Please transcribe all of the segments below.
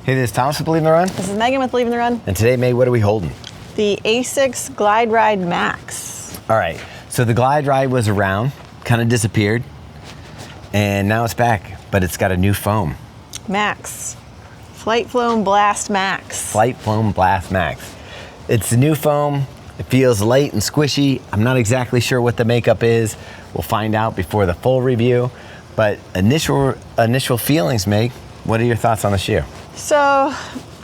Hey, this is Thomas with Believe in the Run. This is Megan with Believe in the Run. And today, May, what are we holding? The Asics Glideride Max. All right, so the Glideride was around, kind of disappeared, and now it's back, but it's got a new foam. Max. Flight Foam Blast Max. Flight Foam Blast Max. It's a new foam. It feels light and squishy. I'm not exactly sure what the makeup is. We'll find out before the full review, but initial feelings, Meg, what are your thoughts on the shoe? So,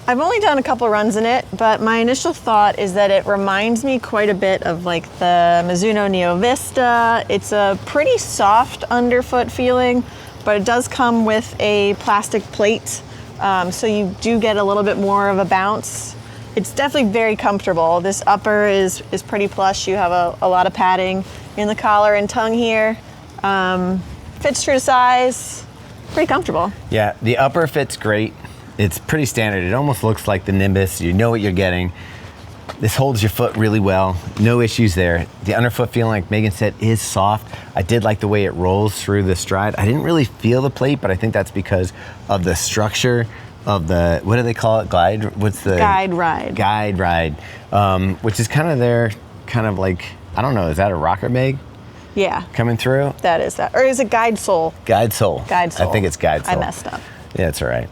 I've only done a couple runs in it, but my initial thought is that it reminds me quite a bit of like the Mizuno Neo Vista. It's a pretty soft underfoot feeling, but it does come with a plastic plate, so you do get a little bit more of a bounce. It's definitely very comfortable. This upper is pretty plush. You have a lot of padding in the collar and tongue here. Fits true to size, pretty comfortable. Yeah, the upper fits great. It's pretty standard. It almost looks like the Nimbus. You know what you're getting. This holds your foot really well. No issues there. The underfoot feeling, like Megan said, is soft. I did like the way it rolls through the stride. I didn't really feel the plate, but I think that's because of the structure of the, what do they call it? Glide? What's the? Guide ride. Guide ride, which is kind of their, kind of like, I don't know, is that a rocker, Meg? Yeah. Coming through? That is that. Or is it guide sole? Guide sole. Guide sole. I think it's guide sole. I messed up. Yeah, it's all right.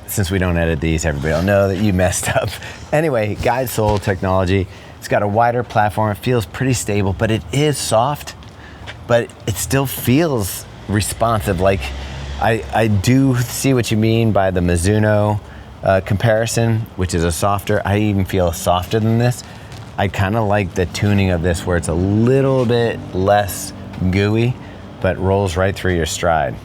Since we don't edit these, everybody will know that you messed up. Anyway, guide sole technology. It's got a wider platform. It feels pretty stable, but it is soft, but it still feels responsive. Like, I do see what you mean by the Mizuno comparison, which is a softer. I even feel softer than this. I kind of like the tuning of this where it's a little bit less gooey, but rolls right through your stride.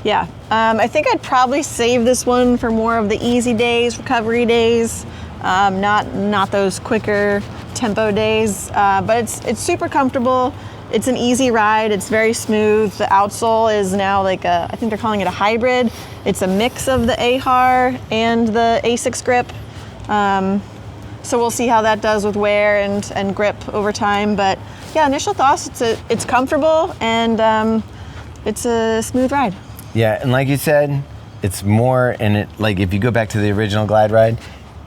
Yeah, I think I'd probably save this one for more of the easy days, recovery days, not those quicker tempo days. But it's super comfortable. It's an easy ride. It's very smooth. The outsole is now like I think they're calling it a hybrid. It's a mix of the AHAR and the Asics grip. So we'll see how that does with wear and grip over time. But yeah, initial thoughts, it's comfortable and it's a smooth ride. Yeah, and like you said, it's more, and it, like if you go back to the original Glideride,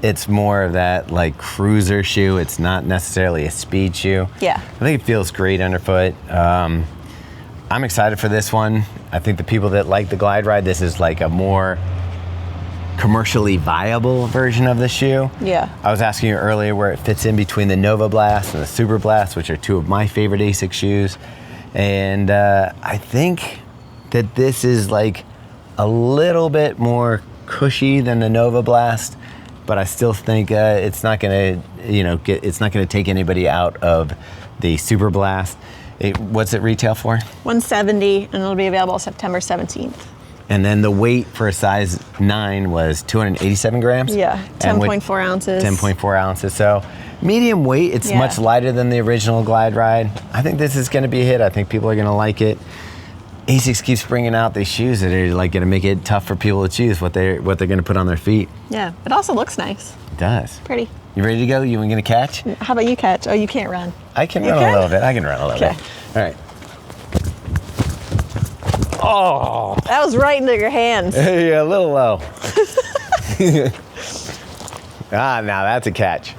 it's more of that like cruiser shoe. It's not necessarily a speed shoe. Yeah. I think it feels great underfoot. I'm excited for this one. I think the people that like the Glideride, this is like a more commercially viable version of the shoe. Yeah. I was asking you earlier where it fits in between the Nova Blast and the Super Blast, which are two of my favorite Asics shoes. And I think that this is like a little bit more cushy than the Nova Blast, but I still think it's not gonna, it's not gonna take anybody out of the Super Blast. What's it retail for? $170, and it'll be available September 17th. And then the weight for a size 9 was 287 grams? Yeah, 10.4 ounces. 10.4 ounces, so medium weight. It's much lighter than the original Glideride. I think this is gonna be a hit. I think people are gonna like it. Asics keeps bringing out these shoes that are like gonna make it tough for people to choose what they're gonna put on their feet. Yeah, it also looks nice. It does. Pretty. You ready to go? You gonna catch? How about you catch? Oh, you can't run. I can run a little bit. I can run a little bit. All right. Oh! That was right into your hands. Yeah, a little low. Now that's a catch.